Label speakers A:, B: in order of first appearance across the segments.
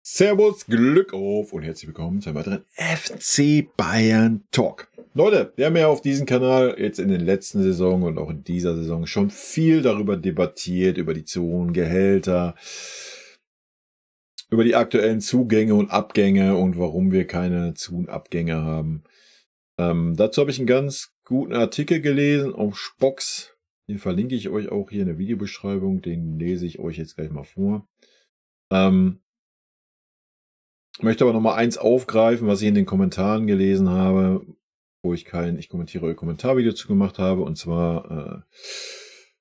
A: Servus, Glück auf und herzlich willkommen zu einem weiteren FC Bayern Talk. Leute, wir haben ja auf diesem Kanal jetzt in den letzten Saisonen und auch in dieser Saison schon viel darüber debattiert, über die Zonen, Gehälter, über die aktuellen Zugänge und Abgänge und warum wir keine Zu- und Abgänge haben. Dazu habe ich einen ganz guten Artikel gelesen auf Spox. Den verlinke ich euch auch hier in der Videobeschreibung. Den lese ich euch jetzt gleich mal vor. Ich möchte aber noch mal eins aufgreifen, was ich in den Kommentaren gelesen habe, wo ich kommentiere euer Kommentarvideo zu gemacht habe, und zwar,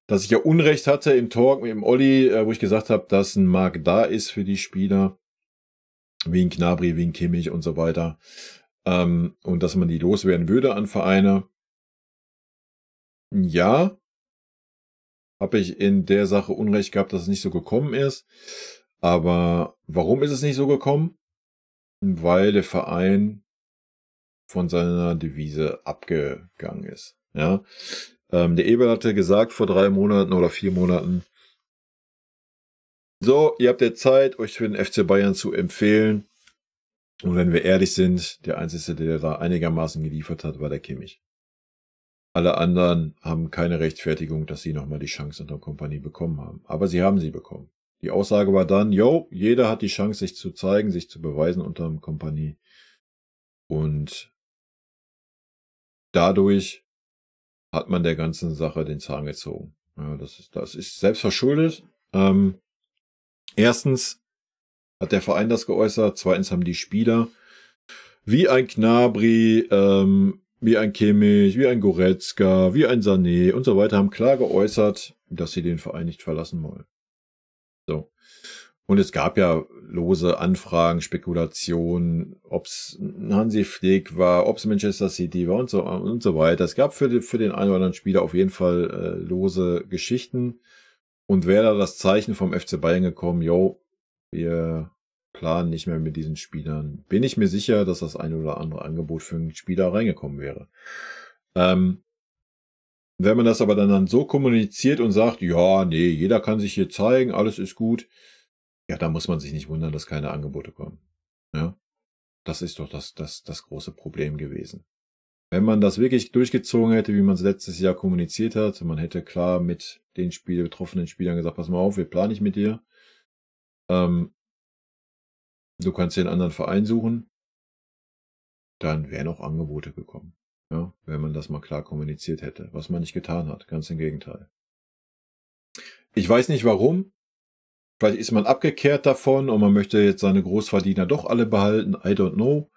A: dass ich ja Unrecht hatte im Talk mit dem Olli, wo ich gesagt habe, dass ein Markt da ist für die Spieler, wie ein Gnabry, wie ein Kimmich und so weiter, und dass man die loswerden würde an Vereine. Ja, habe ich in der Sache Unrecht gehabt, dass es nicht so gekommen ist, aber warum ist es nicht so gekommen? Weil der Verein von seiner Devise abgegangen ist. Ja, der Eberl hatte gesagt vor 3 Monaten oder 4 Monaten, so, ihr habt ja Zeit, euch für den FC Bayern zu empfehlen. Und wenn wir ehrlich sind, der Einzige, der da einigermaßen geliefert hat, war der Kimmich. Alle anderen haben keine Rechtfertigung, dass sie nochmal die Chance unter Kompanie bekommen haben. Aber sie haben sie bekommen. Die Aussage war dann, jeder hat die Chance, sich zu zeigen, sich zu beweisen unter dem Kompanie. Und dadurch hat man der ganzen Sache den Zahn gezogen. Ja, das ist selbstverschuldet. Erstens hat der Verein das geäußert. Zweitens haben die Spieler, wie ein Gnabry, wie ein Kimmich, wie ein Goretzka, wie ein Sané und so weiter, haben klar geäußert, dass sie den Verein nicht verlassen wollen. So. Und es gab ja lose Anfragen, Spekulationen, ob es Hansi Flick war, ob es Manchester City war und so weiter. Es gab für den einen oder anderen Spieler auf jeden Fall lose Geschichten. Und wäre da das Zeichen vom FC Bayern gekommen, wir planen nicht mehr mit diesen Spielern, bin ich mir sicher, dass das ein oder andere Angebot für einen Spieler reingekommen wäre. Wenn man das aber dann so kommuniziert und sagt, ja, nee, jeder kann sich hier zeigen, alles ist gut, ja, da muss man sich nicht wundern, dass keine Angebote kommen. Ja, das ist doch das große Problem gewesen. Wenn man das wirklich durchgezogen hätte, wie man es letztes Jahr kommuniziert hat, man hätte klar mit den betroffenen Spielern gesagt, pass mal auf, wir planen nicht mit dir. Du kannst dir einen anderen Verein suchen. Dann wären auch Angebote gekommen. Ja, wenn man das mal klar kommuniziert hätte, was man nicht getan hat. Ganz im Gegenteil. Ich weiß nicht warum. Vielleicht ist man abgekehrt davon und man möchte jetzt seine Großverdiener doch alle behalten. I don't know.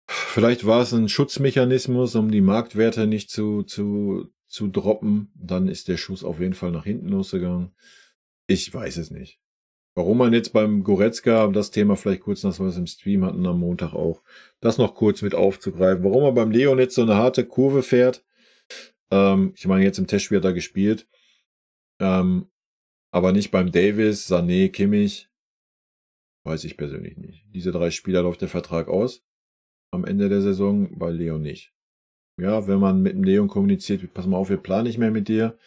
A: Vielleicht war es ein Schutzmechanismus, um die Marktwerte nicht zu droppen. Dann ist der Schuss auf jeden Fall nach hinten losgegangen. Ich weiß es nicht. Warum man jetzt beim Goretzka, das Thema vielleicht kurz, das wir es im Stream hatten am Montag auch, das noch kurz mit aufzugreifen. Warum er beim Leon jetzt so eine harte Kurve fährt. Ich meine, jetzt im Testspiel hat er gespielt. Aber nicht beim Davis, Sané, Kimmich. Weiß ich persönlich nicht. Diese 3 Spieler läuft der Vertrag aus. Am Ende der Saison, bei Leon nicht. Ja, wenn man mit dem Leon kommuniziert, pass mal auf, wir planen nicht mehr mit dir.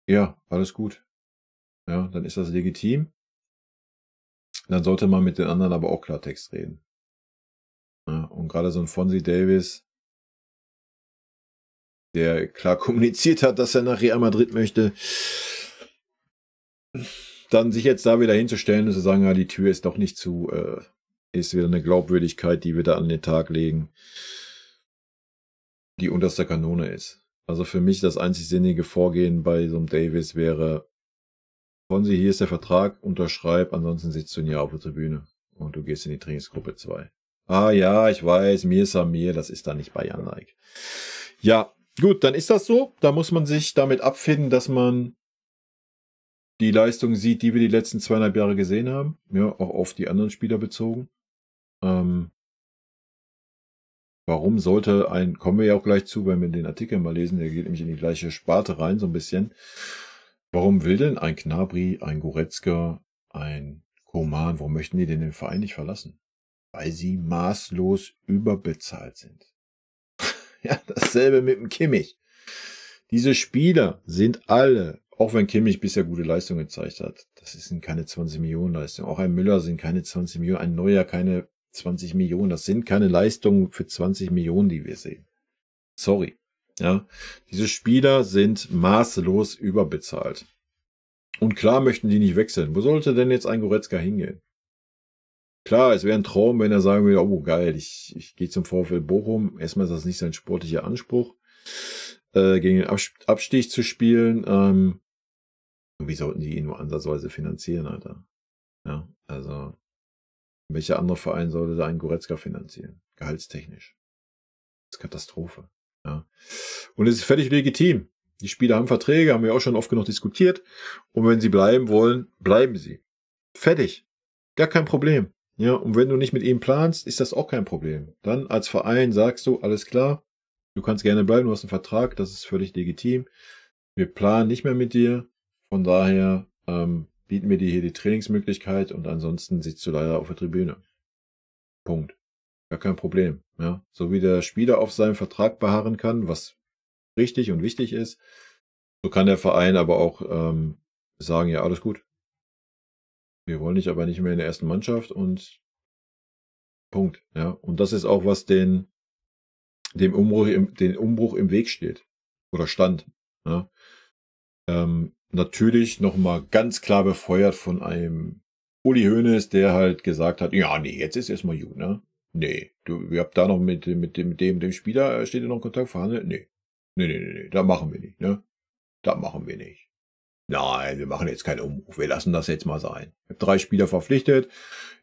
A: Ja, alles gut. Ja, dann ist das legitim. Dann sollte man mit den anderen aber auch Klartext reden. Ja, und gerade so ein Fonzie Davis, der klar kommuniziert hat, dass er nach Real Madrid möchte, dann sich jetzt da wieder hinzustellen und zu sagen, ja, die Tür ist doch nicht zu, ist wieder eine Glaubwürdigkeit, die wir da an den Tag legen, die unterste Kanone ist. Also für mich das einzig sinnige Vorgehen bei so einem Davis wäre, Fonzie, hier ist der Vertrag, unterschreib, ansonsten sitzt du ein Jahr auf der Tribüne und du gehst in die Trainingsgruppe 2. Ah ja, ich weiß, mir ist Samir, das ist da nicht Bayern-like. Ja, gut, dann ist das so. Da muss man sich damit abfinden, dass man die Leistung sieht, die wir die letzten 2,5 Jahre gesehen haben. Ja, auch auf die anderen Spieler bezogen. Warum sollte kommen wir ja auch gleich zu, wenn wir den Artikel mal lesen, der geht nämlich in die gleiche Sparte rein, so ein bisschen. Warum will denn ein Gnabry, ein Goretzka, ein Coman, warum möchten die denn den Verein nicht verlassen? Weil sie maßlos überbezahlt sind. Ja, dasselbe mit dem Kimmich. Diese Spieler sind alle auch wenn Kimmich bisher gute Leistung gezeigt hat, das sind keine 20 Millionen Leistungen. Auch ein Müller sind keine 20 Millionen, ein Neuer keine 20 Millionen. Das sind keine Leistungen für 20 Millionen, die wir sehen. Sorry. Ja, diese Spieler sind maßlos überbezahlt. Und klar möchten die nicht wechseln. Wo sollte denn jetzt ein Goretzka hingehen? Klar, es wäre ein Traum, wenn er sagen würde, oh geil, ich gehe zum VfL Bochum. Erstmal ist das nicht sein sportlicher Anspruch, gegen den Abstieg zu spielen. Wie sollten die ihn nur ansatzweise finanzieren, Alter? Ja, also welcher andere Verein sollte da einen Goretzka finanzieren? Gehaltstechnisch. Das ist Katastrophe. Ja. Und es ist völlig legitim. Die Spieler haben Verträge, haben wir auch schon oft genug diskutiert. Und wenn sie bleiben wollen, bleiben sie. Fertig. Gar kein Problem. Ja, und wenn du nicht mit ihm planst, ist das auch kein Problem. Dann als Verein sagst du, alles klar, du kannst gerne bleiben, du hast einen Vertrag, das ist völlig legitim. Wir planen nicht mehr mit dir. Von daher bieten wir dir hier die Trainingsmöglichkeit und ansonsten sitzt du leider auf der Tribüne. Punkt. Gar kein Problem. Ja, so wie der Spieler auf seinem Vertrag beharren kann, was richtig und wichtig ist, so kann der Verein aber auch sagen, ja, alles gut. Wir wollen dich aber nicht mehr in der ersten Mannschaft und Punkt. Ja, und das ist auch, was dem Umbruch im Weg steht oder stand. Ja. Natürlich nochmal ganz klar befeuert von einem Uli Hoeneß, der halt gesagt hat, ja, nee, jetzt ist erstmal gut, ne? Nee, ihr habt da noch mit dem Spieler, steht ihr noch in Kontakt verhandelt? Nee. Nee, da machen wir nicht, ne? Da machen wir nicht. Nein, wir machen jetzt keinen Umbruch, wir lassen das jetzt mal sein. Ich habe 3 Spieler verpflichtet,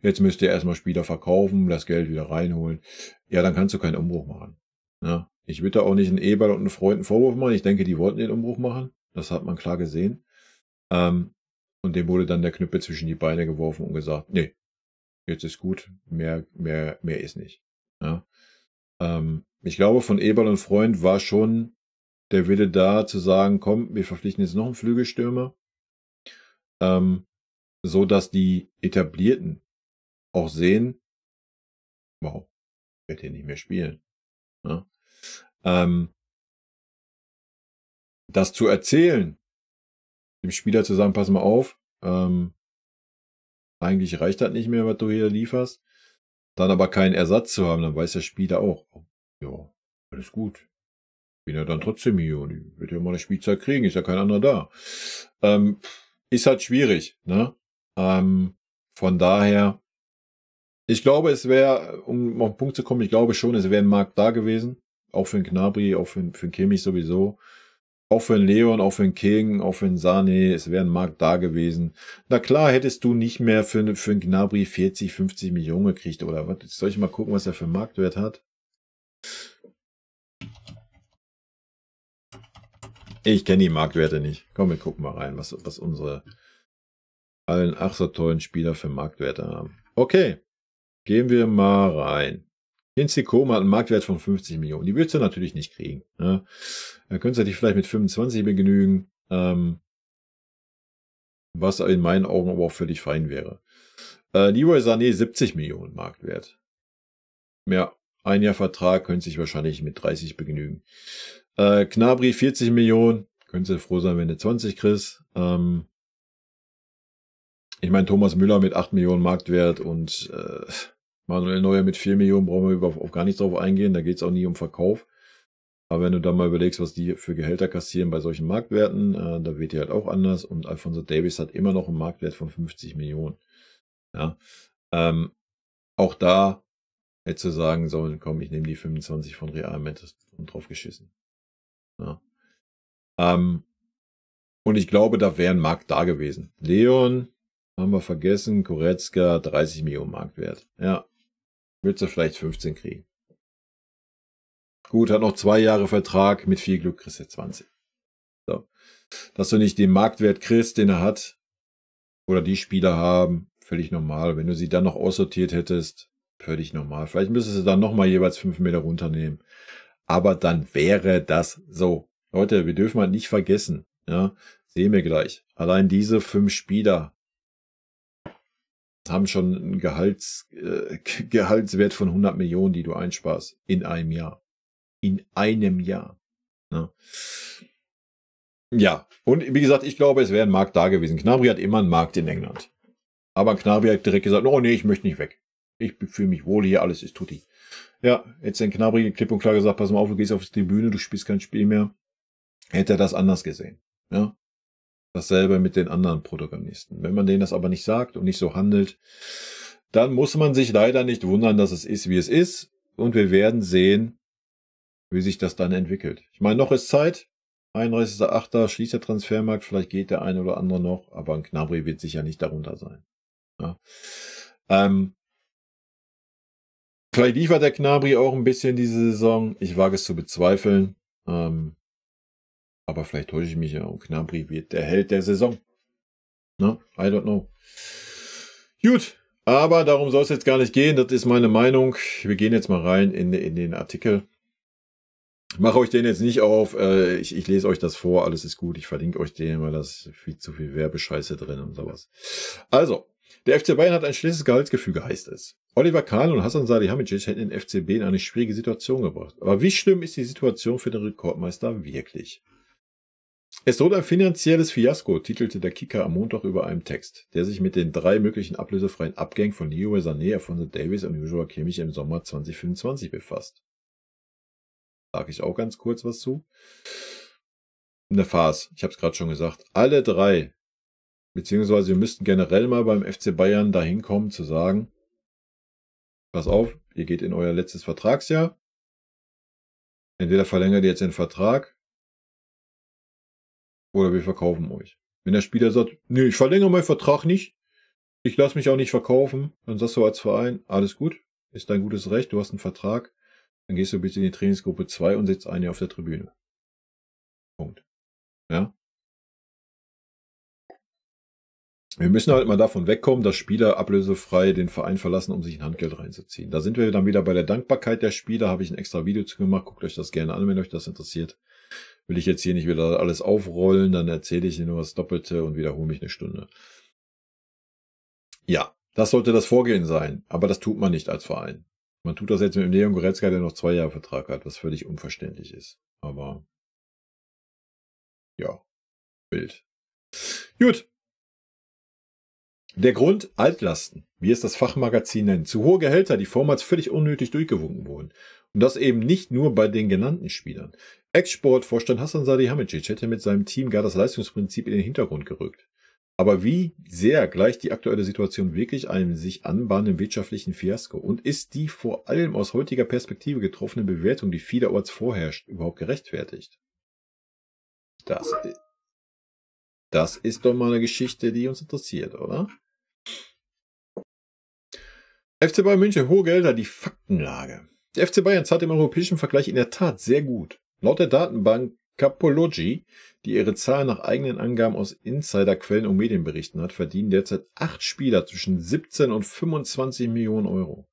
A: jetzt müsst ihr erstmal Spieler verkaufen, das Geld wieder reinholen. Ja, dann kannst du keinen Umbruch machen. Ja, ich würde da auch nicht einen Eberl und einen Freund einen Vorwurf machen, ich denke, die wollten den Umbruch machen, das hat man klar gesehen. Und dem wurde dann der Knüppel zwischen die Beine geworfen und gesagt, nee, jetzt ist gut, mehr ist nicht. Ja. Ich glaube, von Eberl und Freund war schon der Wille da, zu sagen, komm, wir verpflichten jetzt noch einen Flügelstürmer, so dass die Etablierten auch sehen, wow, ich werde hier nicht mehr spielen. Ja. Das zu erzählen, dem Spieler zu sagen, pass mal auf, eigentlich reicht das nicht mehr, was du hier lieferst, dann aber keinen Ersatz zu haben, dann weiß der Spieler auch, oh, ja, alles gut. Bin ja dann trotzdem hier und ich will ja mal eine Spielzeit kriegen, ist ja kein anderer da. Ist halt schwierig, ne? Von daher, ich glaube, es wäre, um auf den Punkt zu kommen, ich glaube schon, es wäre ein Markt da gewesen. Auch für den Gnabry, auch für den Kimmich sowieso. Auch für den Leon, auch für den King, auch für den Sané, es wäre ein Markt da gewesen. Na klar, hättest du nicht mehr für den Gnabry 40, 50 Millionen gekriegt oder was? Soll ich mal gucken, was er für einen Marktwert hat? Ich kenne die Marktwerte nicht. Komm, wir gucken mal rein, was unsere allen ach so tollen Spieler für Marktwerte haben. Okay, gehen wir mal rein. Kingsley Coman hat einen Marktwert von 50 Millionen. Die würdest du natürlich nicht kriegen. Ne? Da könntest du dich vielleicht mit 25 begnügen, was in meinen Augen aber auch völlig fein wäre. Leroy Sané 70 Millionen Marktwert. Ja, ein Jahr Vertrag, könnte sich wahrscheinlich mit 30 begnügen. Gnabry 40 Millionen, könntest du froh sein, wenn du 20 kriegst. Ich meine, Thomas Müller mit 8 Millionen Marktwert und Manuel Neuer mit 4 Millionen, brauchen wir auf gar nichts drauf eingehen, da geht es auch nie um Verkauf. Aber wenn du dann mal überlegst, was die für Gehälter kassieren bei solchen Marktwerten, da wird die halt auch anders und Alphonso Davies hat immer noch einen Marktwert von 50 Millionen. Ja, auch da hättest du sagen sollen, komm, ich nehme die 25 von Real Madrid und drauf geschissen. Ja. Und ich glaube, da wäre ein Markt da gewesen. Leon, haben wir vergessen, Goretzka, 30 Millionen Marktwert. Ja, würdest du vielleicht 15 kriegen. Gut, hat noch 2 Jahre Vertrag, mit viel Glück kriegst du 20. So. Dass du nicht den Marktwert kriegst, den er hat, oder die Spieler haben, völlig normal. Wenn du sie dann noch aussortiert hättest, völlig normal. Vielleicht müsstest du dann nochmal jeweils 5 Meter runternehmen. Aber dann wäre das so. Leute, wir dürfen halt nicht vergessen, ja, sehen wir gleich. Allein diese 5 Spieler haben schon einen Gehaltswert von 100 Millionen, die du einsparst in einem Jahr. In einem Jahr. Ja. Ja, und wie gesagt, ich glaube, es wäre ein Markt da gewesen. Gnabry hat immer einen Markt in England. Aber Gnabry hat direkt gesagt, oh nee, ich möchte nicht weg. Ich fühle mich wohl hier, alles ist tutti. Ja, jetzt den Gnabry klipp und klar gesagt, pass mal auf, du gehst auf die Tribüne, du spielst kein Spiel mehr. Hätte er das anders gesehen. Ja, dasselbe mit den anderen Protagonisten. Wenn man denen das aber nicht sagt und nicht so handelt, dann muss man sich leider nicht wundern, dass es ist, wie es ist. Und wir werden sehen, wie sich das dann entwickelt. Ich meine, noch ist Zeit. 31.08. schließt der Transfermarkt. Vielleicht geht der eine oder andere noch. Aber ein Gnabry wird sicher nicht darunter sein. Ja. Vielleicht liefert der Gnabry auch ein bisschen diese Saison. Ich wage es zu bezweifeln. Aber vielleicht täusche ich mich ja. Und Gnabry wird der Held der Saison. No? I don't know. Gut. Aber darum soll es jetzt gar nicht gehen. Das ist meine Meinung. Wir gehen jetzt mal rein in den Artikel. Ich mache euch den jetzt nicht auf. Ich lese euch das vor. Alles ist gut. Ich verlinke euch den, weil das viel zu viel Werbescheiße drin und sowas. Also, der FC Bayern hat ein schlechtes Gehaltsgefüge, heißt es. Oliver Kahn und Hasan Salihamidzic hätten den FCB in eine schwierige Situation gebracht. Aber wie schlimm ist die Situation für den Rekordmeister wirklich? Es droht ein finanzielles Fiasko, titelte der Kicker am Montag über einem Text, der sich mit den 3 möglichen ablösefreien Abgängen von Leroy Sané, Alphonso Davies und Joshua Kimmich im Sommer 2025 befasst. Sage ich auch ganz kurz was zu. Eine Farce, ich habe es gerade schon gesagt. Alle 3, beziehungsweise wir müssten generell mal beim FC Bayern dahin kommen zu sagen, pass auf, ihr geht in euer letztes Vertragsjahr. Entweder verlängert ihr jetzt den Vertrag oder wir verkaufen euch. Wenn der Spieler sagt, nee, ich verlängere meinen Vertrag nicht, ich lasse mich auch nicht verkaufen, dann sagst du als Verein, alles gut, ist dein gutes Recht, du hast einen Vertrag, dann gehst du bitte in die Trainingsgruppe 2 und sitzt einen auf der Tribüne. Punkt. Ja? Wir müssen halt mal davon wegkommen, dass Spieler ablösefrei den Verein verlassen, um sich ein Handgeld reinzuziehen. Da sind wir dann wieder bei der Dankbarkeit der Spieler, habe ich ein extra Video zu gemacht, guckt euch das gerne an, wenn euch das interessiert. Will ich jetzt hier nicht wieder alles aufrollen, dann erzähle ich nur das Doppelte und wiederhole mich eine Stunde. Ja, das sollte das Vorgehen sein, aber das tut man nicht als Verein. Man tut das jetzt mit dem Leon Goretzka, der noch 2 Jahre Vertrag hat, was völlig unverständlich ist. Aber ja, wild. Gut. Der Grund, Altlasten, wie es das Fachmagazin nennt. Zu hohe Gehälter, die vormals völlig unnötig durchgewunken wurden. Und das eben nicht nur bei den genannten Spielern. Ex-Sportvorstand Hasan Salihamidzic hätte mit seinem Team gar das Leistungsprinzip in den Hintergrund gerückt. Aber wie sehr gleicht die aktuelle Situation wirklich einem sich anbahnenden wirtschaftlichen Fiasko? Und ist die vor allem aus heutiger Perspektive getroffene Bewertung, die vielerorts vorherrscht, überhaupt gerechtfertigt? Das ist doch mal eine Geschichte, die uns interessiert, oder? FC Bayern München, hohe Gelder, die Faktenlage. Der FC Bayern zahlt im europäischen Vergleich in der Tat sehr gut. Laut der Datenbank Capology, die ihre Zahlen nach eigenen Angaben aus Insiderquellen und Medienberichten hat, verdienen derzeit 8 Spieler zwischen 17 und 25 Millionen Euro.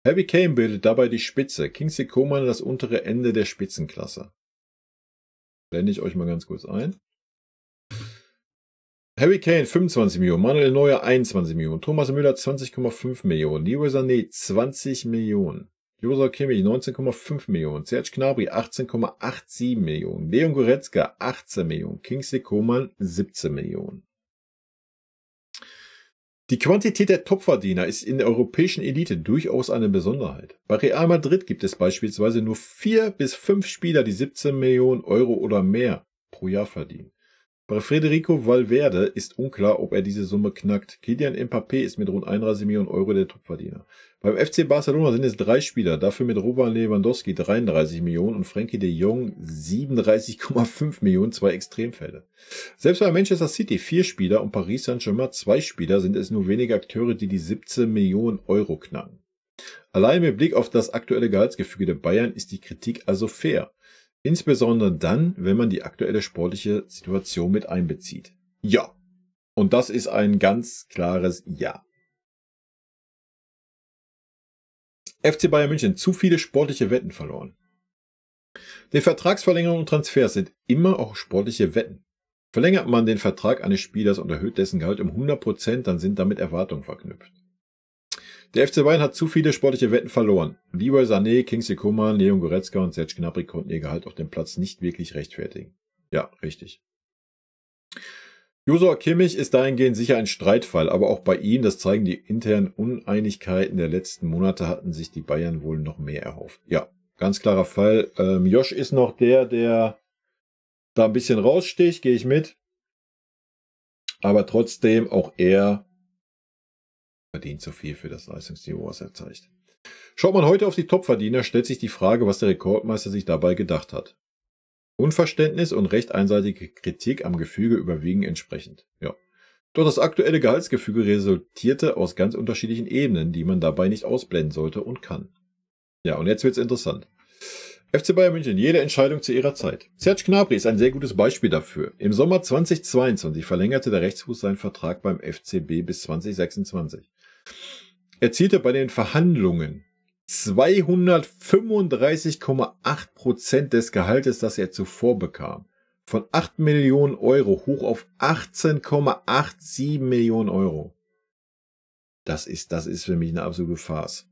A: Harry Kane bildet dabei die Spitze, Kingsley Coman das untere Ende der Spitzenklasse. Blende ich euch mal ganz kurz ein. Harry Kane 25 Millionen, Manuel Neuer 21 Millionen, Thomas Müller 20,5 Millionen, Leroy Sané 20 Millionen, Joshua Kimmich 19,5 Millionen, Serge Gnabry 18,87 Millionen, Leon Goretzka 18 Millionen, Kingsley Coman 17 Millionen. Die Quantität der Topverdiener ist in der europäischen Elite durchaus eine Besonderheit. Bei Real Madrid gibt es beispielsweise nur 4 bis 5 Spieler, die 17 Millionen Euro oder mehr pro Jahr verdienen. Bei Federico Valverde ist unklar, ob er diese Summe knackt. Kylian Mbappé ist mit rund 31 Millionen Euro der Topverdiener. Beim FC Barcelona sind es 3 Spieler, dafür mit Robert Lewandowski 33 Millionen und Frenkie de Jong 37,5 Millionen, 2 Extremfälle. Selbst bei Manchester City 4 Spieler und Paris Saint-Germain 2 Spieler sind es nur wenige Akteure, die 17 Millionen Euro knacken. Allein mit Blick auf das aktuelle Gehaltsgefüge der Bayern ist die Kritik also fair. Insbesondere dann, wenn man die aktuelle sportliche Situation mit einbezieht. Ja. Und das ist ein ganz klares Ja. FC Bayern München, zu viele sportliche Wetten verloren. Die Vertragsverlängerungen und Transfers sind immer auch sportliche Wetten. Verlängert man den Vertrag eines Spielers und erhöht dessen Gehalt um 100%, dann sind damit Erwartungen verknüpft. Der FC Bayern hat zu viele sportliche Wetten verloren. Leroy Sané, Kingsley Coman, Leon Goretzka und Serge Gnabry konnten ihr Gehalt auf dem Platz nicht wirklich rechtfertigen. Ja, richtig. Josua Kimmich ist dahingehend sicher ein Streitfall, aber auch bei ihm, das zeigen die internen Uneinigkeiten der letzten Monate, hatten sich die Bayern wohl noch mehr erhofft. Ja, ganz klarer Fall. Josh ist noch der da ein bisschen raussticht, gehe ich mit. Aber trotzdem, auch er verdient zu viel für das Leistungsniveau, was er zeigt. Schaut man heute auf die Topverdiener, stellt sich die Frage, was der Rekordmeister sich dabei gedacht hat. Unverständnis und recht einseitige Kritik am Gefüge überwiegen entsprechend. Ja. Doch das aktuelle Gehaltsgefüge resultierte aus ganz unterschiedlichen Ebenen, die man dabei nicht ausblenden sollte und kann. Ja, und jetzt wird's interessant. FC Bayern München, jede Entscheidung zu ihrer Zeit. Serge Gnabry ist ein sehr gutes Beispiel dafür. Im Sommer 2022 verlängerte der Rechtsfuß seinen Vertrag beim FCB bis 2026. Er erzielte bei den Verhandlungen 235,8% des Gehaltes, das er zuvor bekam. Von 8 Millionen Euro hoch auf 18,87 Millionen Euro. Das ist für mich eine absolute Farce.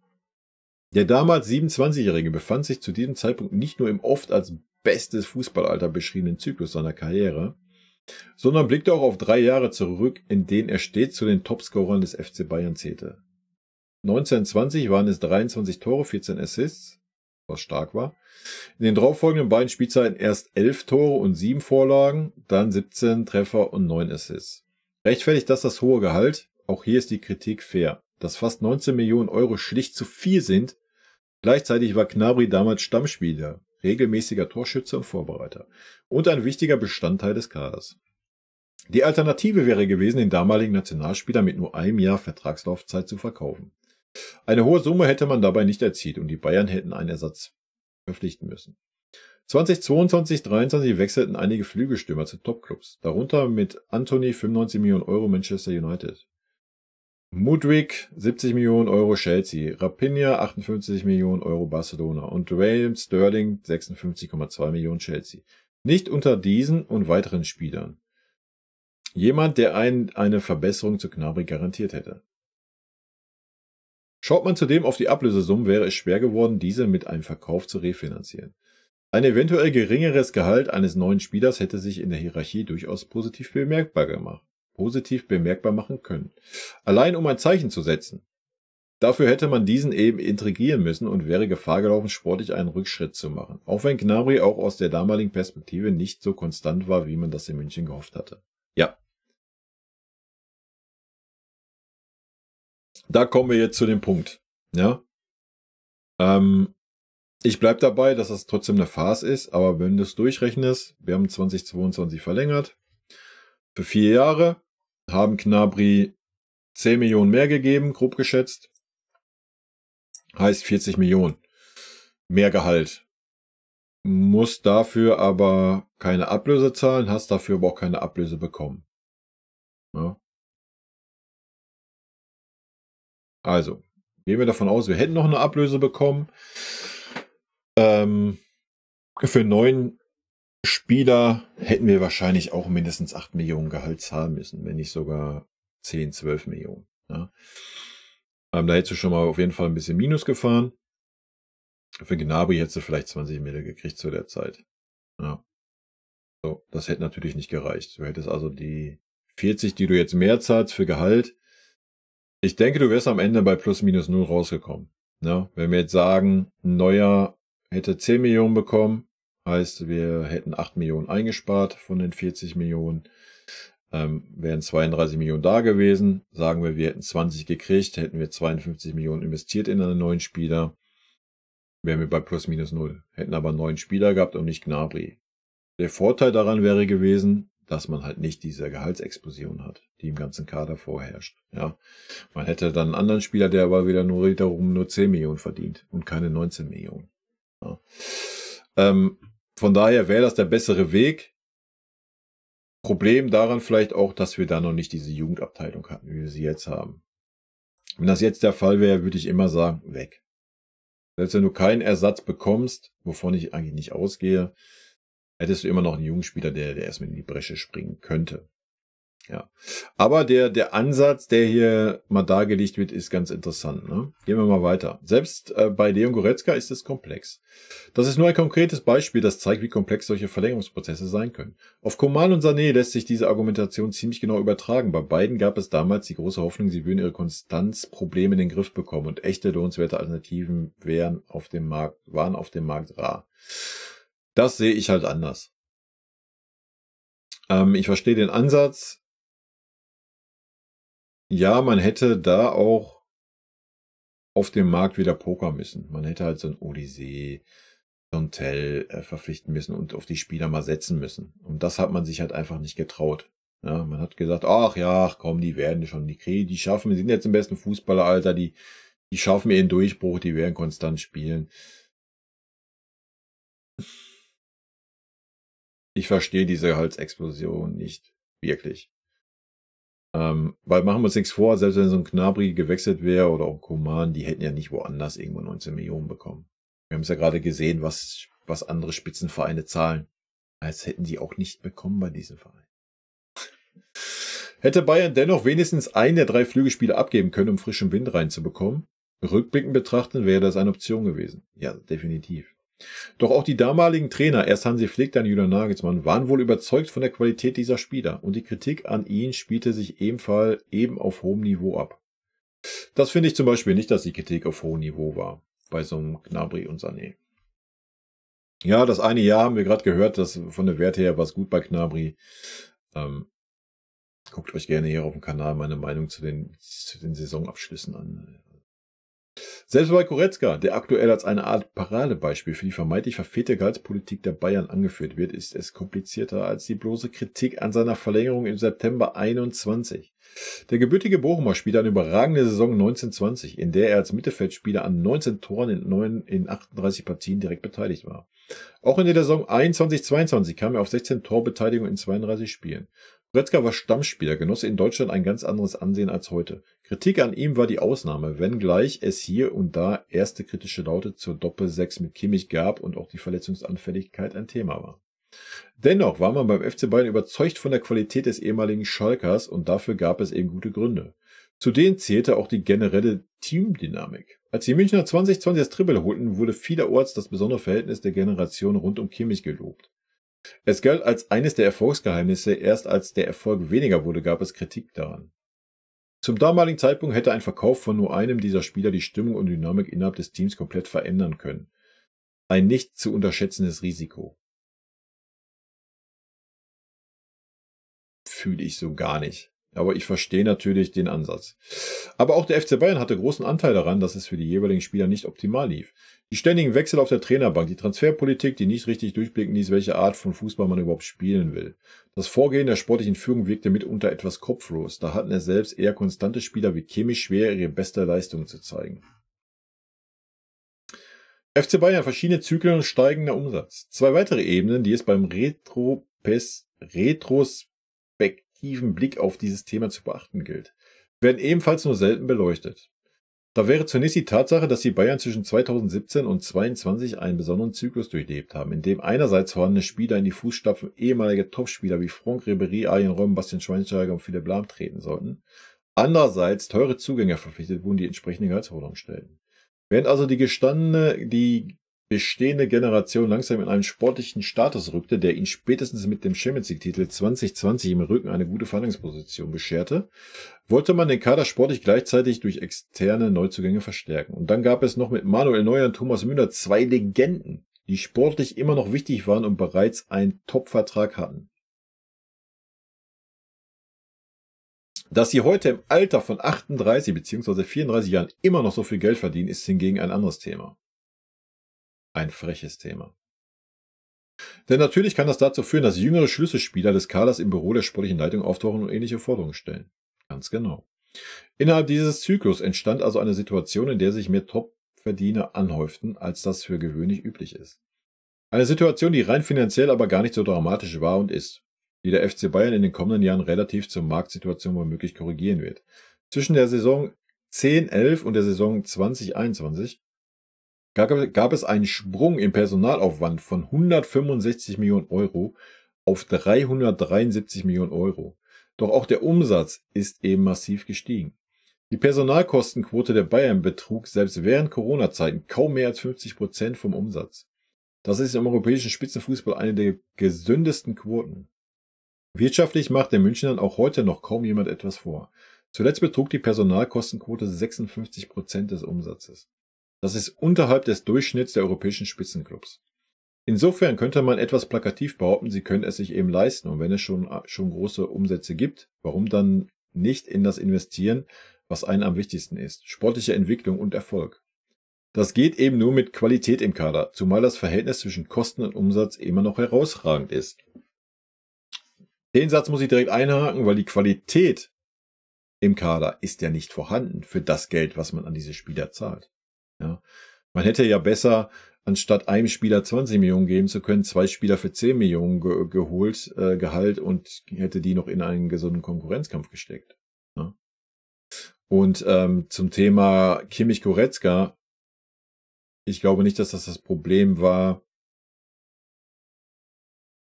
A: Der damals 27-Jährige befand sich zu diesem Zeitpunkt nicht nur im oft als bestes Fußballalter beschriebenen Zyklus seiner Karriere, sondern blickte auch auf 3 Jahre zurück, in denen er stets zu den Topscorern des FC Bayern zählte. 1920 waren es 23 Tore, 14 Assists, was stark war. In den darauffolgenden beiden Spielzeiten erst 11 Tore und 7 Vorlagen, dann 17 Treffer und 9 Assists. Rechtfertigt das hohe Gehalt? Auch hier ist die Kritik fair. Dass fast 19 Millionen Euro schlicht zu viel sind. Gleichzeitig war Gnabry damals Stammspieler, regelmäßiger Torschütze und Vorbereiter und ein wichtiger Bestandteil des Kaders. Die Alternative wäre gewesen, den damaligen Nationalspieler mit nur einem Jahr Vertragslaufzeit zu verkaufen. Eine hohe Summe hätte man dabei nicht erzielt und die Bayern hätten einen Ersatz verpflichten müssen. 2022-23 wechselten einige Flügelstürmer zu Topclubs, darunter mit Antony 95 Millionen Euro Manchester United. Mudryk 70 Millionen Euro Chelsea, Raphinha 58 Millionen Euro Barcelona und Raheem Sterling 56,2 Millionen Chelsea. Nicht unter diesen und weiteren Spielern. Jemand, der einen eine Verbesserung zu Gnabry garantiert hätte. Schaut man zudem auf die Ablösesummen, wäre es schwer geworden, diese mit einem Verkauf zu refinanzieren. Ein eventuell geringeres Gehalt eines neuen Spielers hätte sich in der Hierarchie durchaus positiv bemerkbar machen können. Allein um ein Zeichen zu setzen. Dafür hätte man diesen eben integrieren müssen und wäre Gefahr gelaufen, sportlich einen Rückschritt zu machen. Auch wenn Gnabry auch aus der damaligen Perspektive nicht so konstant war, wie man das in München gehofft hatte. Ja. Da kommen wir jetzt zu dem Punkt. Ja. Ich bleib dabei, dass das trotzdem eine Farce ist, aber wenn du es durchrechnest, wir haben 2022 verlängert. Für 4 Jahre haben Gnabry 10 Millionen mehr gegeben, grob geschätzt. Heißt 40 Millionen. Mehr Gehalt. Muss dafür aber keine Ablöse zahlen, hast dafür aber auch keine Ablöse bekommen. Ja. Also, gehen wir davon aus, wir hätten noch eine Ablöse bekommen. Für 9 Spieler hätten wir wahrscheinlich auch mindestens 8 Millionen Gehalt zahlen müssen, wenn nicht sogar 10, 12 Millionen. Ja. Da hättest du schon mal auf jeden Fall ein bisschen Minus gefahren. Für Gnabry hättest du vielleicht 20 Millionen gekriegt zu der Zeit. Ja. So, das hätte natürlich nicht gereicht. Du hättest also die 40, die du jetzt mehr zahlst für Gehalt. Ich denke, du wärst am Ende bei plus minus 0 rausgekommen. Ja, wenn wir jetzt sagen, ein Neuer hätte 10 Millionen bekommen, heißt, wir hätten 8 Millionen eingespart von den 40 Millionen, wären 32 Millionen da gewesen. Sagen wir hätten 20 gekriegt, hätten wir 52 Millionen investiert in einen neuen Spieler, wären wir bei plus minus 0. Hätten aber 9 Spieler gehabt und nicht Gnabry. Der Vorteil daran wäre gewesen, dass man halt nicht diese Gehaltsexplosion hat, die im ganzen Kader vorherrscht. Ja, man hätte dann einen anderen Spieler, der aber wiederum nur 10 Millionen verdient und keine 19 Millionen. Ja. Von daher wäre das der bessere Weg. Problem daran vielleicht auch, dass wir da noch nicht diese Jugendabteilung hatten, wie wir sie jetzt haben. Wenn das jetzt der Fall wäre, würde ich immer sagen, weg. Selbst wenn du keinen Ersatz bekommst, wovon ich eigentlich nicht ausgehe, hättest du immer noch einen Jugendspieler, der erstmal in die Bresche springen könnte. Ja. Aber der Ansatz, der hier mal dargelegt wird, ist ganz interessant. Ne? Gehen wir mal weiter. Selbst bei Leon Goretzka ist es komplex. Das ist nur ein konkretes Beispiel, das zeigt, wie komplex solche Verlängerungsprozesse sein können. Auf Coman und Sané lässt sich diese Argumentation ziemlich genau übertragen. Bei beiden gab es damals die große Hoffnung, sie würden ihre Konstanzprobleme in den Griff bekommen und echte lohnenswerte Alternativen waren auf dem Markt rar. Das sehe ich halt anders. Ich verstehe den Ansatz. Ja, man hätte da auch auf dem Markt wieder pokern müssen. Man hätte halt so ein Odyssee, so ein Tell verpflichten müssen und auf die Spieler mal setzen müssen. Und das hat man sich halt einfach nicht getraut. Ja, man hat gesagt, ach ja, komm, die werden schon, die schaffen, die sind jetzt im besten Fußballeralter, die schaffen ihren Durchbruch, die werden konstant spielen. Ich verstehe diese Gehaltsexplosion nicht wirklich. Weil machen wir uns nichts vor, selbst wenn so ein Gnabry gewechselt wäre oder auch Coman, die hätten ja nicht woanders irgendwo 19 Millionen bekommen. Wir haben es ja gerade gesehen, was andere Spitzenvereine zahlen. Als hätten die auch nicht bekommen bei diesem Verein. Hätte Bayern dennoch wenigstens einen der 3 Flügelspieler abgeben können, um frischen Wind reinzubekommen? Rückblickend betrachten wäre das eine Option gewesen. Ja, definitiv. Doch auch die damaligen Trainer, erst Hansi Flick, dann Julian Nagelsmann, waren wohl überzeugt von der Qualität dieser Spieler und die Kritik an ihn spielte sich ebenfalls eben auf hohem Niveau ab. Das finde ich zum Beispiel nicht, dass die Kritik auf hohem Niveau war, bei so einem Gnabry und Sané. Ja, das eine Jahr haben wir gerade gehört, dass von der Werte her war es gut bei Gnabry. Guckt euch gerne hier auf dem Kanal meine Meinung zu den Saisonabschlüssen an. Selbst bei Goretzka, der aktuell als eine Art Paradebeispiel für die vermeintlich verfehlte Gehaltspolitik der Bayern angeführt wird, ist es komplizierter als die bloße Kritik an seiner Verlängerung im September 21. Der gebürtige Bochumer spielte eine überragende Saison 1920, in der er als Mittelfeldspieler an 19 Toren in 38 Partien direkt beteiligt war. Auch in der Saison 21-22 kam er auf 16 Torbeteiligungen in 32 Spielen. Goretzka war Stammspieler, genoss in Deutschland ein ganz anderes Ansehen als heute. Kritik an ihm war die Ausnahme, wenngleich es hier und da erste kritische Laute zur Doppel-6 mit Kimmich gab und auch die Verletzungsanfälligkeit ein Thema war. Dennoch war man beim FC Bayern überzeugt von der Qualität des ehemaligen Schalkers und dafür gab es eben gute Gründe. Zudem zählte auch die generelle Teamdynamik. Als die Münchner 2020 das Triple holten, wurde vielerorts das besondere Verhältnis der Generation rund um Kimmich gelobt. Es galt als eines der Erfolgsgeheimnisse, erst als der Erfolg weniger wurde, gab es Kritik daran. Zum damaligen Zeitpunkt hätte ein Verkauf von nur einem dieser Spieler die Stimmung und Dynamik innerhalb des Teams komplett verändern können. Ein nicht zu unterschätzendes Risiko. Fühle ich so gar nicht. Aber ich verstehe natürlich den Ansatz. Aber auch der FC Bayern hatte großen Anteil daran, dass es für die jeweiligen Spieler nicht optimal lief. Die ständigen Wechsel auf der Trainerbank, die Transferpolitik, die nicht richtig durchblicken ließ, welche Art von Fußball man überhaupt spielen will. Das Vorgehen der sportlichen Führung wirkte mitunter etwas kopflos. Da hatten es selbst eher konstante Spieler wie Kimmich schwer, ihre beste Leistung zu zeigen. FC Bayern, verschiedene Zyklen und steigender Umsatz. 2 weitere Ebenen, die es beim retrospektiven Blick auf dieses Thema zu beachten gilt, werden ebenfalls nur selten beleuchtet. Da wäre zunächst die Tatsache, dass die Bayern zwischen 2017 und 2022 einen besonderen Zyklus durchlebt haben, in dem einerseits vorhandene Spieler in die Fußstapfen ehemaliger Topspieler wie Franck Ribéry, Arjen Robben, Bastian Schweinsteiger und Philipp Lahm treten sollten, andererseits teure Zugänger verpflichtet wurden, die entsprechende Gehaltsforderungen stellten. Während also die bestehende Generation langsam in einen sportlichen Status rückte, der ihn spätestens mit dem Champions League-Titel 2020 im Rücken eine gute Verhandlungsposition bescherte, wollte man den Kader sportlich gleichzeitig durch externe Neuzugänge verstärken. Und dann gab es noch mit Manuel Neuer und Thomas Müller 2 Legenden, die sportlich immer noch wichtig waren und bereits einen Top-Vertrag hatten. Dass sie heute im Alter von 38 bzw. 34 Jahren immer noch so viel Geld verdienen, ist hingegen ein anderes Thema. Ein freches Thema. Denn natürlich kann das dazu führen, dass jüngere Schlüsselspieler des Kaders im Büro der sportlichen Leitung auftauchen und ähnliche Forderungen stellen. Ganz genau. Innerhalb dieses Zyklus entstand also eine Situation, in der sich mehr Top-Verdiener anhäuften, als das für gewöhnlich üblich ist. Eine Situation, die rein finanziell aber gar nicht so dramatisch war und ist, die der FC Bayern in den kommenden Jahren relativ zur Marktsituation womöglich korrigieren wird. Zwischen der Saison 10-11 und der Saison 2021 gab es einen Sprung im Personalaufwand von 165 Millionen Euro auf 373 Millionen Euro. Doch auch der Umsatz ist eben massiv gestiegen. Die Personalkostenquote der Bayern betrug selbst während Corona-Zeiten kaum mehr als 50% vom Umsatz. Das ist im europäischen Spitzenfußball eine der gesündesten Quoten. Wirtschaftlich macht den Münchnern auch heute noch kaum jemand etwas vor. Zuletzt betrug die Personalkostenquote 56% des Umsatzes. Das ist unterhalb des Durchschnitts der europäischen Spitzenclubs. Insofern könnte man etwas plakativ behaupten, sie können es sich eben leisten. Und wenn es schon große Umsätze gibt, warum dann nicht in das investieren, was einem am wichtigsten ist? Sportliche Entwicklung und Erfolg. Das geht eben nur mit Qualität im Kader, zumal das Verhältnis zwischen Kosten und Umsatz immer noch herausragend ist. Den Satz muss ich direkt einhaken, weil die Qualität im Kader ist ja nicht vorhanden für das Geld, was man an diese Spieler zahlt. Ja. Man hätte ja besser, anstatt einem Spieler 20 Millionen geben zu können, 2 Spieler für 10 Millionen Gehalt und hätte die noch in einen gesunden Konkurrenzkampf gesteckt. Ja. Und zum Thema Kimmich-Goretzka, ich glaube nicht, dass das Problem war,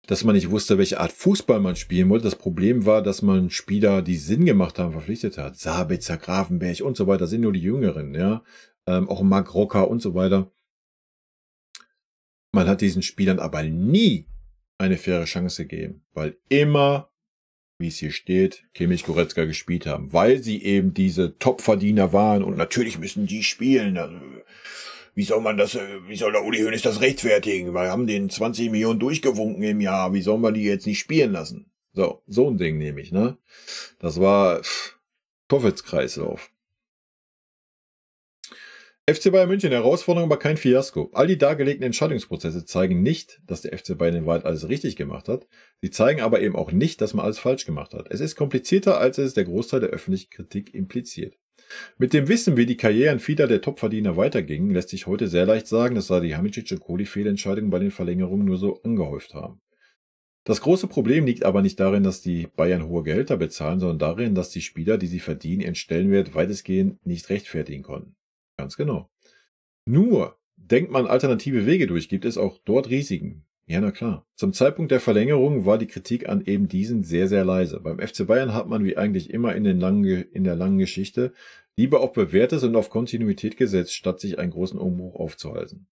A: dass man nicht wusste, welche Art Fußball man spielen wollte. Das Problem war, dass man Spieler, die Sinn gemacht haben, verpflichtet hat. Sabitzer, Grafenberg und so weiter, sind nur die Jüngeren, ja. Auch Marc Rocker und so weiter. Man hat diesen Spielern aber nie eine faire Chance gegeben, weil immer, wie es hier steht, Kimmich, Goretzka gespielt haben, weil sie eben diese Topverdiener waren und natürlich müssen die spielen. Also, wie soll der Uli Hoeneß das rechtfertigen? Wir haben den 20 Millionen durchgewunken im Jahr, wie sollen wir die jetzt nicht spielen lassen? So ein Ding nehme ich, ne? Das war Teufelskreislauf. FC Bayern München, Herausforderung, aber kein Fiasko. All die dargelegten Entscheidungsprozesse zeigen nicht, dass der FC Bayern in Wahrheit alles richtig gemacht hat. Sie zeigen aber eben auch nicht, dass man alles falsch gemacht hat. Es ist komplizierter, als es der Großteil der öffentlichen Kritik impliziert. Mit dem Wissen, wie die Karrieren vieler der Topverdiener weitergingen, lässt sich heute sehr leicht sagen, dass Salihamidzic und Co. die Fehlentscheidungen bei den Verlängerungen nur so angehäuft haben. Das große Problem liegt aber nicht darin, dass die Bayern hohe Gehälter bezahlen, sondern darin, dass die Spieler, die sie verdienen, ihren Stellenwert weitestgehend nicht rechtfertigen konnten. Ganz genau. Nur, denkt man alternative Wege durch, gibt es auch dort Risiken. Ja, na klar. Zum Zeitpunkt der Verlängerung war die Kritik an eben diesen sehr, sehr leise. Beim FC Bayern hat man wie eigentlich immer in der langen Geschichte lieber auf Bewährtes und auf Kontinuität gesetzt, statt sich einen großen Umbruch aufzuhalten.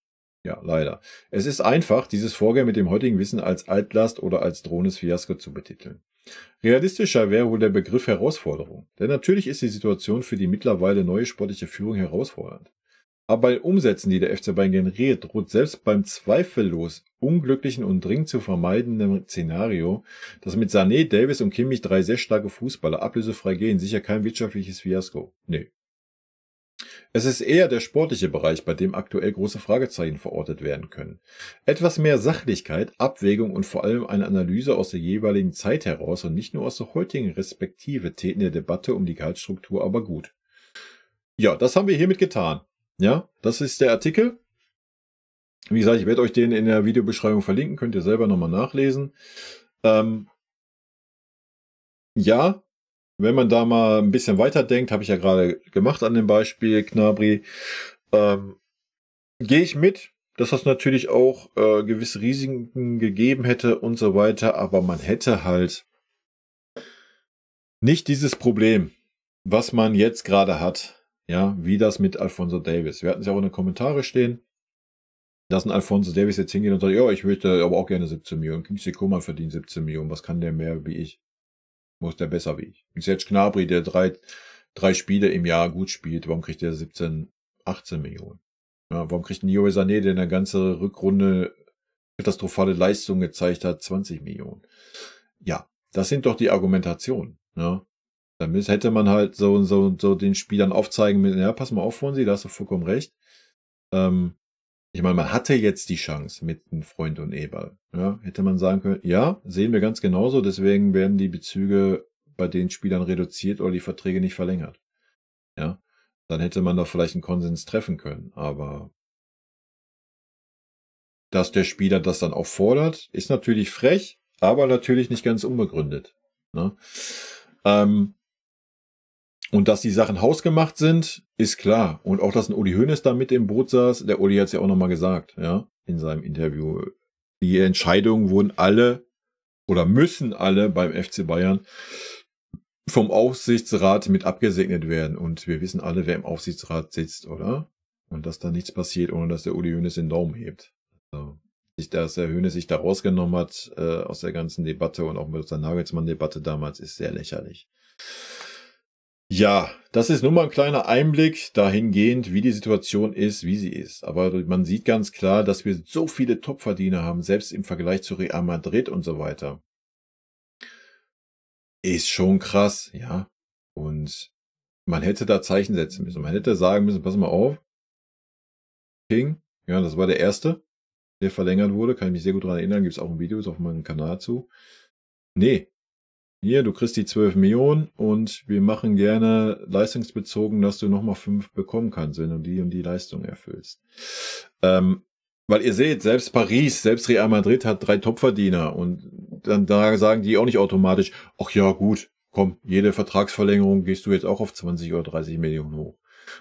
A: Ja, leider. Es ist einfach, dieses Vorgehen mit dem heutigen Wissen als Altlast oder als drohendes Fiasko zu betiteln. Realistischer wäre wohl der Begriff Herausforderung. Denn natürlich ist die Situation für die mittlerweile neue sportliche Führung herausfordernd. Aber bei den Umsätzen, die der FC Bayern generiert, droht selbst beim zweifellos unglücklichen und dringend zu vermeidenden Szenario, dass mit Sané, Davis und Kimmich 3 sehr starke Fußballer ablösefrei gehen, sicher kein wirtschaftliches Fiasko. Nee. Es ist eher der sportliche Bereich, bei dem aktuell große Fragezeichen verortet werden können. Etwas mehr Sachlichkeit, Abwägung und vor allem eine Analyse aus der jeweiligen Zeit heraus und nicht nur aus der heutigen Respektive täten der Debatte um die Gehaltsstruktur aber gut. Ja, das haben wir hiermit getan. Ja, das ist der Artikel. Wie gesagt, ich werde euch den in der Videobeschreibung verlinken, könnt ihr selber nochmal nachlesen. Ja, wenn man da mal ein bisschen weiterdenkt, habe ich ja gerade gemacht an dem Beispiel Gnabry, gehe ich mit, dass das natürlich auch gewisse Risiken gegeben hätte und so weiter, aber man hätte halt nicht dieses Problem, was man jetzt gerade hat, ja, wie das mit Alphonso Davies. Wir hatten es ja auch in den Kommentaren stehen, dass ein Alphonso Davies jetzt hingeht und sagt, ja, ich möchte aber auch gerne 17 Millionen. Kingsley Coman verdient 17 Millionen, was kann der mehr wie ich? Wo ist der besser wie ich? Und Serge Gnabry, der drei Spiele im Jahr gut spielt, warum kriegt der 17, 18 Millionen? Ja, warum kriegt ein Leroy Sané, der in der ganzen Rückrunde katastrophale Leistungen gezeigt hat, 20 Millionen? Ja, das sind doch die Argumentationen. Ja. Dann hätte man halt so den Spielern aufzeigen müssen, ja, pass mal auf, Fonsi, da hast du vollkommen recht. Ich meine, man hatte jetzt die Chance mit einem Freund und Eberl. Ja, hätte man sagen können, ja, sehen wir ganz genauso, deswegen werden die Bezüge bei den Spielern reduziert oder die Verträge nicht verlängert. Ja, dann hätte man da vielleicht einen Konsens treffen können, aber dass der Spieler das dann auch fordert, ist natürlich frech, aber natürlich nicht ganz unbegründet. Ne? Und dass die Sachen hausgemacht sind, ist klar. Und auch, dass ein Uli Hoeneß da mit im Boot saß, der Uli hat es ja auch nochmal gesagt, ja, in seinem Interview. Die Entscheidungen wurden alle oder müssen alle beim FC Bayern vom Aufsichtsrat mit abgesegnet werden. Und wir wissen alle, wer im Aufsichtsrat sitzt, oder? Und dass da nichts passiert, ohne dass der Uli Hoeneß den Daumen hebt. Also, dass der Hoeneß sich da rausgenommen hat aus der ganzen Debatte und auch mit der Nagelsmann-Debatte damals, ist sehr lächerlich. Ja, das ist nur mal ein kleiner Einblick dahingehend, wie die Situation ist, wie sie ist. Aber man sieht ganz klar, dass wir so viele Topverdiener haben, selbst im Vergleich zu Real Madrid und so weiter. Ist schon krass, ja. Und man hätte da Zeichen setzen müssen. Man hätte sagen müssen, pass mal auf, King, ja, das war der erste, der verlängert wurde, kann ich mich sehr gut daran erinnern, gibt es auch ein Video auf meinem Kanal zu. Nee, hier, du kriegst die 12 Millionen und wir machen gerne leistungsbezogen, dass du nochmal 5 bekommen kannst, wenn du die und die Leistung erfüllst. Weil ihr seht, selbst Paris, selbst Real Madrid hat 3 Topverdiener und dann da sagen die auch nicht automatisch, ach ja gut, komm, jede Vertragsverlängerung gehst du jetzt auch auf 20 oder 30 Millionen hoch.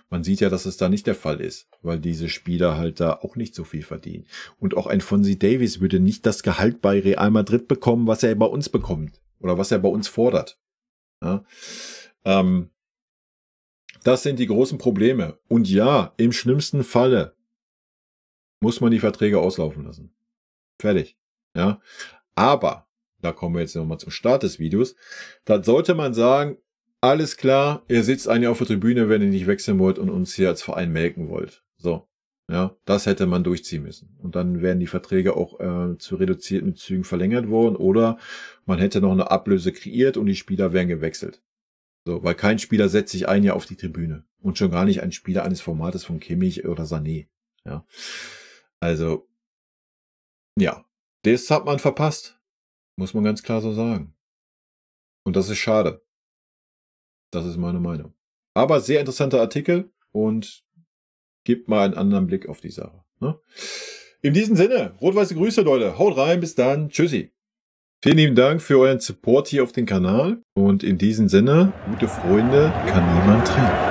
A: Man sieht ja, dass es da nicht der Fall ist, weil diese Spieler halt da auch nicht so viel verdienen. Und auch ein Fonzie Davies würde nicht das Gehalt bei Real Madrid bekommen, was er bei uns bekommt oder was er bei uns fordert. Ja? Das sind die großen Probleme. Und ja, im schlimmsten Falle muss man die Verträge auslaufen lassen. Fertig. Ja. Aber, da kommen wir jetzt nochmal zum Start des Videos, da sollte man sagen, alles klar, ihr sitzt eigentlich auf der Tribüne, wenn ihr nicht wechseln wollt und uns hier als Verein melken wollt. So. Ja, das hätte man durchziehen müssen. Und dann wären die Verträge auch zu reduzierten Zügen verlängert worden oder man hätte noch eine Ablöse kreiert und die Spieler wären gewechselt. So, weil kein Spieler setzt sich ein Jahr auf die Tribüne. Und schon gar nicht ein Spieler eines Formates von Kimmich oder Sané. Ja. Also, ja, das hat man verpasst. Muss man ganz klar so sagen. Und das ist schade. Das ist meine Meinung. Aber sehr interessanter Artikel und gibt mal einen anderen Blick auf die Sache. Ne? In diesem Sinne, rot-weiße Grüße, Leute. Haut rein, bis dann. Tschüssi. Vielen lieben Dank für euren Support hier auf dem Kanal. Und in diesem Sinne, gute Freunde kann niemand trennen.